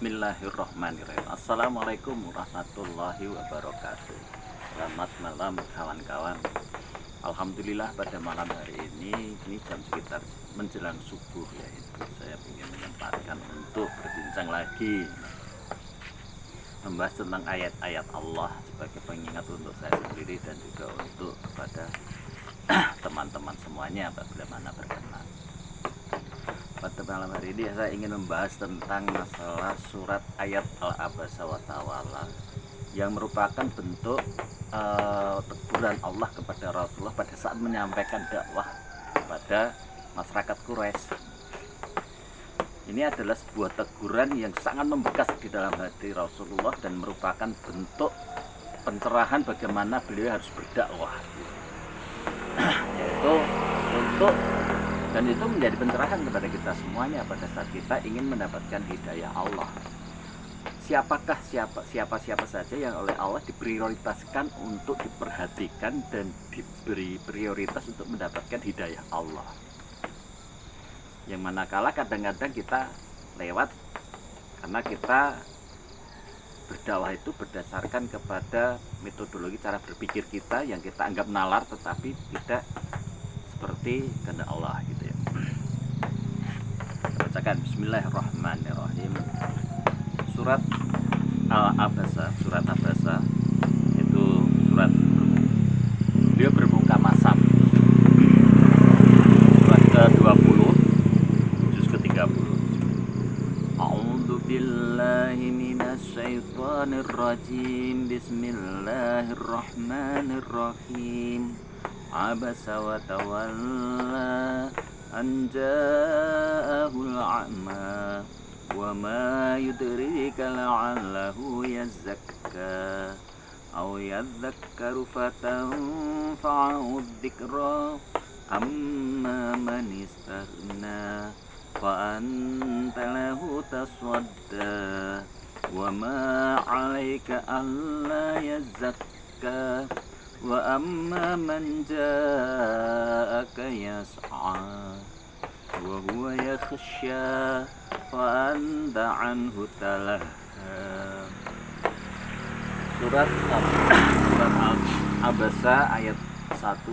Bismillahirrahmanirrahim. Assalamualaikum warahmatullahi wabarakatuh. Selamat malam kawan-kawan. Alhamdulillah pada malam hari ini jam sekitar menjelang subuh ya, itu saya ingin menyempatkan untuk berbincang lagi, membahas tentang ayat-ayat Allah sebagai pengingat untuk saya sendiri dan juga untuk kepada teman-teman semuanya apabila mana berkenan. Pada malam hari ini saya ingin membahas tentang masalah surat ayat Al-Abasa wa Tawalla yang merupakan bentuk teguran Allah kepada Rasulullah pada saat menyampaikan dakwah kepada masyarakat Quraisy. Ini adalah sebuah teguran yang sangat membekas di dalam hati Rasulullah dan merupakan bentuk pencerahan bagaimana beliau harus berdakwah, yaitu untuk, dan itu menjadi pencerahan kepada kita semuanya pada saat kita ingin mendapatkan hidayah Allah. Siapa saja yang oleh Allah diprioritaskan untuk diperhatikan dan diberi prioritas untuk mendapatkan hidayah Allah. Yang manakala kadang-kadang kita lewat karena kita berdakwah itu berdasarkan kepada metodologi cara berpikir kita yang kita anggap nalar, tetapi tidak seperti kehendak Allah gitu ya. Bacakan Bismillahirrahmanirrahim. Surat Al-Abasa, surat Abasa itu surat dia bermuka masam. Surat ke-20 juz ke-30. A'udzu billahi minasy syaithanir rajim. Bismillahirrahmanirrahim. Abasa wa tawalla an ja'ahul a'ma wa ma yudrika la'allahu yazzakka aw yadhakkaru fatanfa'u dzikra amma man istaghna fa anta lahu taswadda wa ma 'alaika alla yazzakka wa amma man ja'aka yas'a wa huwa yakhsha fa anta anhu talaha. Surat Al-Abasa ayat 1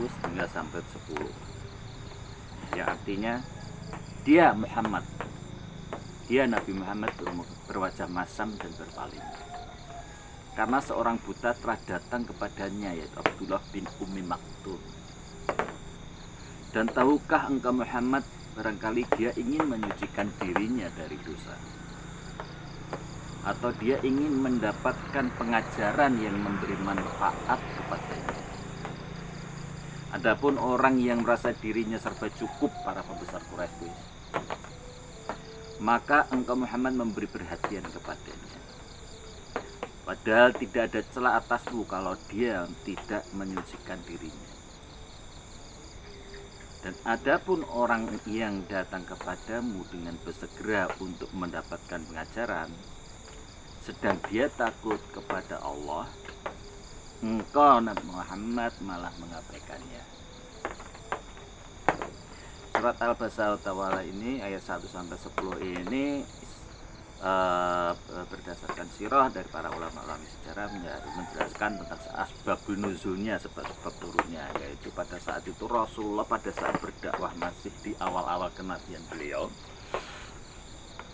sampai 10 yang artinya dia Muhammad, dia Nabi Muhammad berwajah masam dan berpaling karena seorang buta telah datang kepadanya, yaitu Abdullah bin Ummi Maktum. Dan tahukah engkau Muhammad, barangkali dia ingin menyucikan dirinya dari dosa, atau dia ingin mendapatkan pengajaran yang memberi manfaat kepadanya. Adapun orang yang merasa dirinya serba cukup, para pembesar Quraisy, maka engkau Muhammad memberi perhatian kepadanya, padahal tidak ada celah atasmu kalau dia tidak menyucikan dirinya. Dan adapun orang yang datang kepadamu dengan bersegera untuk mendapatkan pengajaran, sedang dia takut kepada Allah, engkau Nabi Muhammad malah mengabaikannya. Surat Al-Abasa wa Tawalla ini ayat 1 sampai 10 ini berdasarkan sirah dari para ulama-ulama sejarah menjelaskan tentang asbabun nuzulnya, sebab-sebab turunnya, yaitu pada saat itu Rasulullah pada saat berdakwah masih di awal-awal kenabian beliau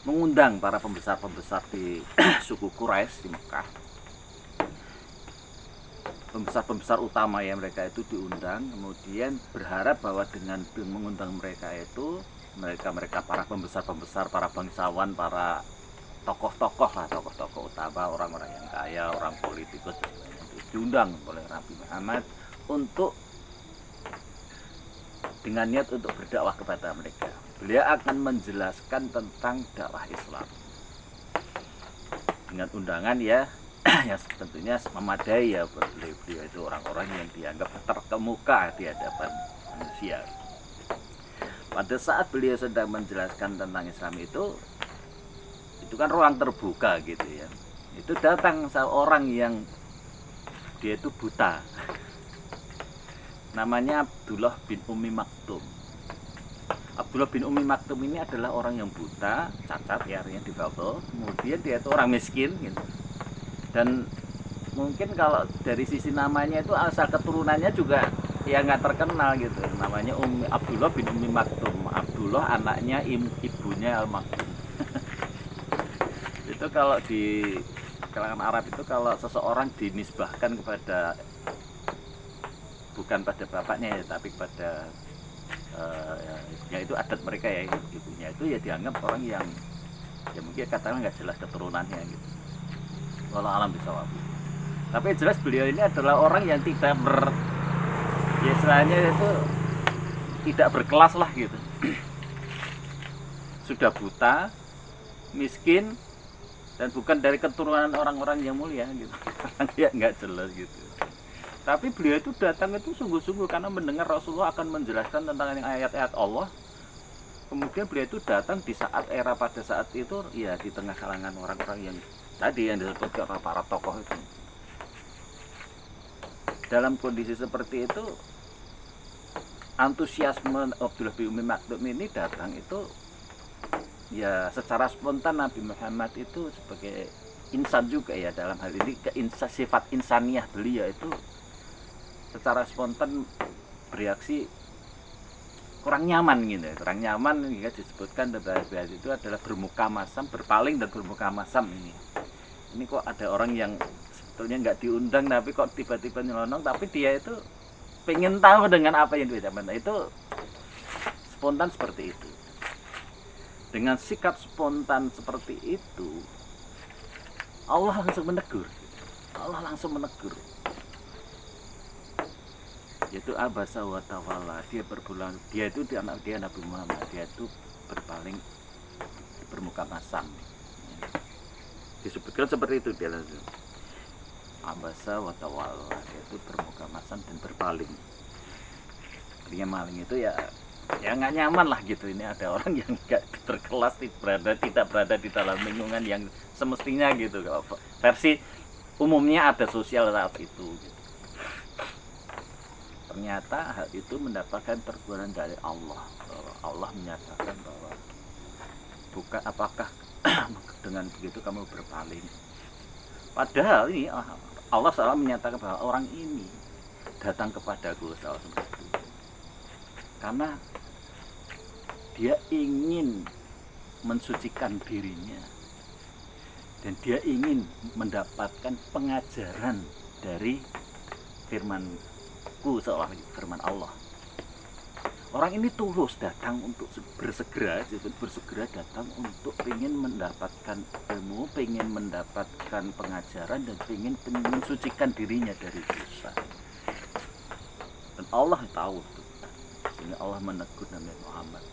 mengundang para pembesar-pembesar di suku Quraisy di Mekah. Pembesar-pembesar utama ya mereka itu diundang, kemudian berharap bahwa dengan mengundang mereka itu mereka para pembesar-pembesar, para bangsawan, para tokoh-tokoh utama, orang-orang yang kaya, orang politikus dan sebagainya itu diundang oleh Nabi Muhammad untuk dengan niat untuk berdakwah kepada mereka. Beliau akan menjelaskan tentang dakwah Islam dengan undangan ya yang tentunya memadai ya, beliau itu orang-orang yang dianggap terkemuka di hadapan manusia. Pada saat beliau sedang menjelaskan tentang Islam itu kan ruang terbuka gitu ya, itu datang seorang yang dia itu buta, namanya Abdullah bin Ummi Maktum. Abdullah bin Umi Maktum ini adalah orang yang buta, cacat ya, artinya difabel. Kemudian dia itu orang miskin gitu. Dan mungkin kalau dari sisi namanya itu asal keturunannya juga ya nggak terkenal gitu. Namanya Abdullah bin Umi Maktum. Abdullah anaknya ibunya Al Maktum. Itu kalau di kalangan Arab itu kalau seseorang dinisbahkan kepada bukan pada bapaknya ya, tapi kepada ya itu adat mereka ya, ibunya itu ya dianggap orang yang ya mungkin katakan nggak jelas keturunannya gitu. Walau alam bisawab. Tapi jelas beliau ini adalah orang yang tidak ya istilahnya itu tidak berkelas lah gitu. Sudah buta, miskin, dan bukan dari keturunan orang-orang yang mulia gitu. Ya nggak jelas gitu. Tapi beliau itu datang itu sungguh-sungguh karena mendengar Rasulullah akan menjelaskan tentang ayat-ayat Allah. Kemudian beliau itu datang di saat era pada saat itu ya di tengah kalangan orang-orang yang tadi yang disebutkan para tokoh itu. Dalam kondisi seperti itu antusiasme Abdullah bin Umi Maktum ini datang itu ya secara spontan. Nabi Muhammad itu sebagai insan juga ya, dalam hal ini sifat insaniah beliau itu secara spontan bereaksi kurang nyaman gitu ya. Kurang nyaman ya, disebutkan bahwa itu adalah bermuka masam, berpaling dan bermuka masam ini kok ada orang yang sebetulnya nggak diundang tapi kok tiba-tiba nyelonong, tapi dia itu pengen tahu dengan apa yang dia minta. Itu spontan seperti itu. Dengan sikap spontan seperti itu Allah langsung menegur. Allah langsung menegur, yaitu abasa wa tawalla. Dia berbulan, dia itu dia Nabi Muhammad, dia itu berpaling, bermuka masam. Disebutkan seperti itu dia langsung. Abasa wa tawalla, dia itu bermuka masam dan berpaling. Artinya maling itu ya nggak nyaman lah gitu. Ini ada orang yang nggak berkelas, tidak berada di dalam lingkungan yang semestinya gitu. Versi umumnya ada sosial saat itu gitu. Ternyata hal itu mendapatkan teguran dari Allah. Allah menyatakan bahwa bukan apakah dengan begitu kamu berpaling. Padahal ini Allah selalu menyatakan bahwa orang ini datang kepadaku karena dia ingin mensucikan dirinya dan dia ingin mendapatkan pengajaran dari firman-Ku, seolah firman Allah. Orang ini tulus datang untuk bersegera datang untuk ingin mendapatkan ilmu, ingin mendapatkan pengajaran dan ingin mensucikan dirinya dari dosa. Dan Allah tahu itu, sehingga Allah menegur Nabi Muhammad.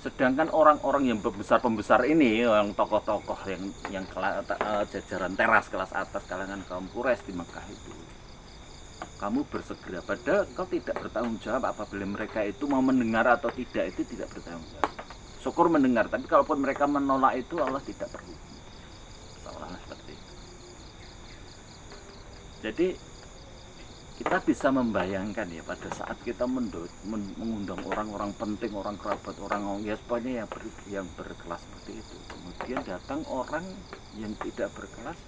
Sedangkan orang-orang yang pembesar ini, yang tokoh-tokoh yang jajaran teras kelas atas kalangan kaum Quraisy di Mekah itu, kamu bersegera, padahal kau tidak bertanggung jawab apabila mereka itu mau mendengar atau tidak, itu tidak bertanggung jawab. Syukur mendengar, tapi kalaupun mereka menolak itu Allah tidak perlu. Seolah-olah seperti itu. Jadi kita bisa membayangkan ya, pada saat kita mengundang orang-orang penting, orang kerabat, orang ya pokoknya yang berkelas seperti itu, kemudian datang orang yang tidak berkelas,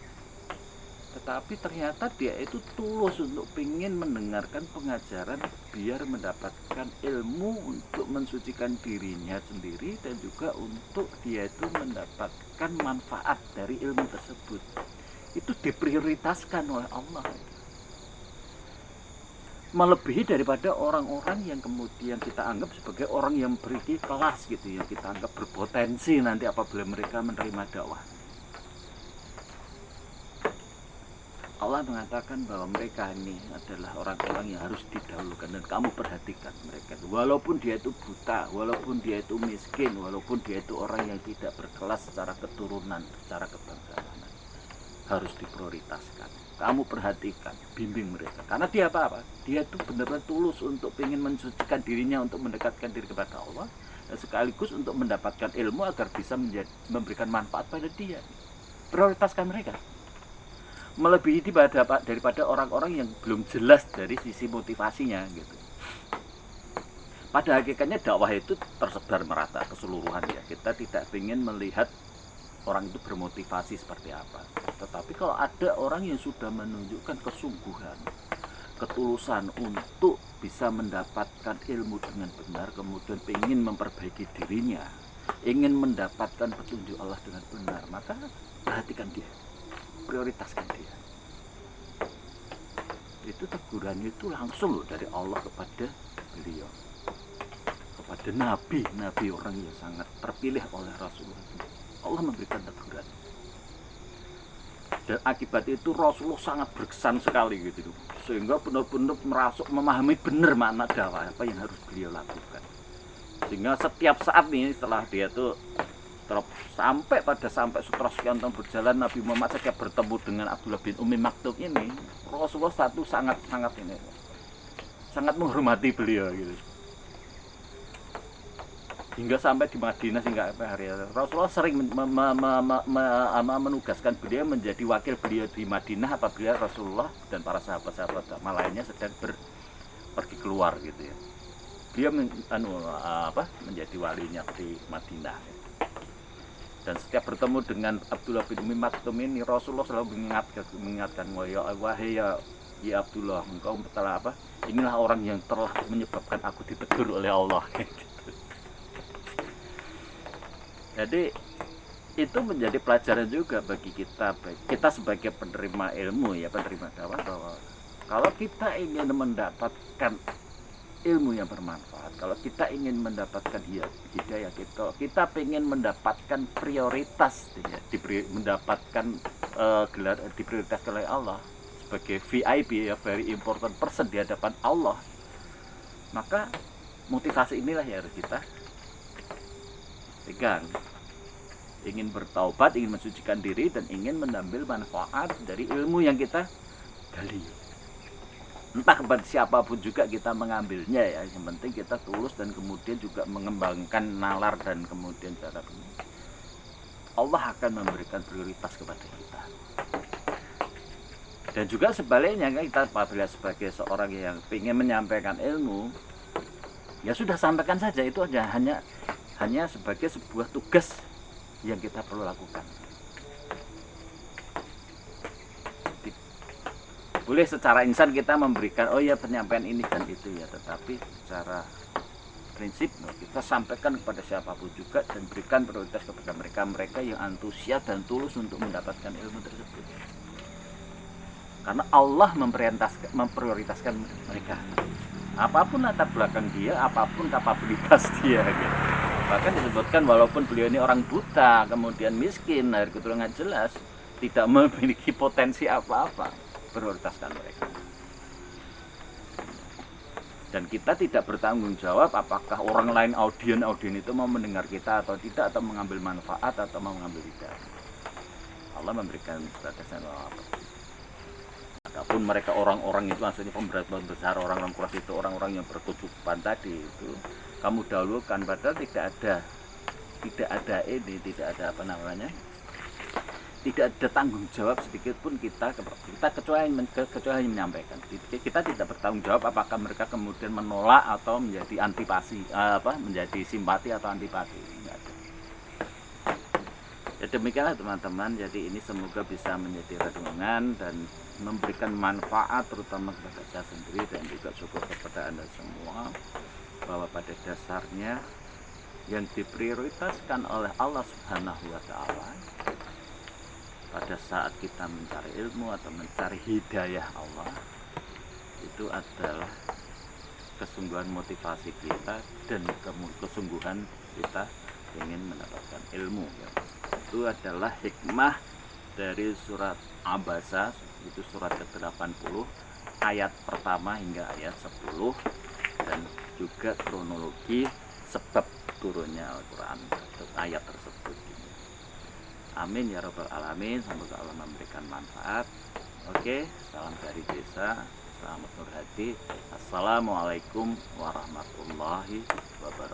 tetapi ternyata dia itu tulus untuk ingin mendengarkan pengajaran biar mendapatkan ilmu untuk mensucikan dirinya sendiri dan juga untuk dia itu mendapatkan manfaat dari ilmu tersebut. Itu diprioritaskan oleh Allah, melebihi daripada orang-orang yang kemudian kita anggap sebagai orang yang beriki kelas gitu, yang kita anggap berpotensi nanti apabila mereka menerima dakwah. Allah mengatakan bahwa mereka ini adalah orang-orang yang harus didahulukan, dan kamu perhatikan mereka, walaupun dia itu buta, walaupun dia itu miskin, walaupun dia itu orang yang tidak berkelas secara keturunan, secara kebangsawanan, harus diprioritaskan. Kamu perhatikan, bimbing mereka, karena dia apa? Dia itu benar-benar tulus untuk ingin mensucikan dirinya, untuk mendekatkan diri kepada Allah, dan sekaligus untuk mendapatkan ilmu agar bisa memberikan manfaat pada dia. Prioritaskan mereka, melebihi daripada orang-orang yang belum jelas dari sisi motivasinya gitu. pada hakikatnya dakwah itu tersebar merata keseluruhan ya. Kita tidak ingin melihat orang itu bermotivasi seperti apa. Tetapi kalau ada orang yang sudah menunjukkan kesungguhan, ketulusan untuk bisa mendapatkan ilmu dengan benar, kemudian ingin memperbaiki dirinya, ingin mendapatkan petunjuk Allah dengan benar, maka perhatikan dia, prioritaskan dia. Itu tegurannya itu langsung loh dari Allah kepada beliau, kepada nabi orang yang sangat terpilih oleh Rasulullah. Allah memberikan teguran, dan akibat itu Rasulullah sangat berkesan sekali gitu, sehingga benar-benar merasuk memahami benar makna dakwah apa yang harus beliau lakukan. Sehingga setiap saat nih setelah dia tuh sampai setelah sekian tahun berjalan, Nabi Muhammad setiap bertemu dengan Abdullah bin Umi Maktum ini, Rasulullah sangat menghormati beliau gitu. Hingga sampai di Madinah, hingga hari Rasulullah sering menugaskan beliau menjadi wakil beliau di Madinah apabila Rasulullah dan para sahabat-sahabat lainnya sedang pergi keluar gitu ya. Dia menjadi walinya di Madinah ya. Dan setiap bertemu dengan Abdullah bin Umi Maktum ini, Rasulullah selalu mengingatkan, wahai ya Abdullah, engkau telah inilah orang yang telah menyebabkan aku ditegur oleh Allah gitu. Jadi itu menjadi pelajaran juga bagi kita sebagai penerima ilmu ya, penerima dakwah, bahwa kalau kita ingin mendapatkan ilmu yang bermanfaat, kalau kita ingin mendapatkan hidayah, kita ingin mendapatkan prioritas ya, mendapatkan gelar diprioritaskan oleh Allah sebagai VIP ya, very important person di hadapan Allah, maka motivasi inilah yang harus kita pegang. Ingin bertaubat, ingin mensucikan diri, dan ingin mengambil manfaat dari ilmu yang kita gali. Entah kepada siapapun juga kita mengambilnya ya, yang penting kita tulus dan kemudian juga mengembangkan nalar, dan kemudian cara ini Allah akan memberikan prioritas kepada kita. Dan juga sebaliknya, kita apabila sebagai seorang yang ingin menyampaikan ilmu, ya sudah sampaikan saja, itu hanya sebagai sebuah tugas yang kita perlu lakukan. Boleh secara insan kita memberikan penyampaian ini dan itu ya, tetapi secara prinsip kita sampaikan kepada siapapun juga, dan berikan prioritas kepada mereka yang antusias dan tulus untuk mendapatkan ilmu tersebut. Karena Allah memprioritaskan mereka. Apapun latar belakang dia, apapun kapabilitas dia gitu. Bahkan disebutkan walaupun beliau ini orang buta, kemudian miskin, dari keturunan jelas, tidak memiliki potensi apa-apa, prioritaskan mereka. Dan kita tidak bertanggung jawab apakah orang lain audien itu mau mendengar kita atau tidak, atau mengambil manfaat atau mau mengambil hidayah. Allah memberikan batasan apa. Adapun mereka orang-orang itu maksudnya pemberat besar, orang-orang Quraisy itu orang-orang yang berkecukupan tadi itu kamu dahulukan, padahal tidak ada tidak ada tanggung jawab sedikit pun kita kecuali menyampaikan. Kita tidak bertanggung jawab apakah mereka kemudian menolak atau menjadi antipati, menjadi simpati atau antipati. Enggak ada. Ya demikianlah teman-teman, jadi ini semoga bisa menjadi renungan dan memberikan manfaat terutama kepada saya sendiri dan juga syukur kepada Anda semua, bahwa pada dasarnya yang diprioritaskan oleh Allah Subhanahu wa Ta'ala pada saat kita mencari ilmu atau mencari hidayah Allah, itu adalah kesungguhan motivasi kita dan kesungguhan kita ingin mendapatkan ilmu ya. Itu adalah hikmah dari surat Abasa, itu surat ke-80 ayat pertama hingga ayat 10, dan juga kronologi sebab turunnya Al-Quran ayat tersebut. Amin ya rabbal alamin, semoga Allah memberikan manfaat. Oke, salam dari desa, selamat Nur Hadi. Assalamualaikum warahmatullahi wabarakatuh.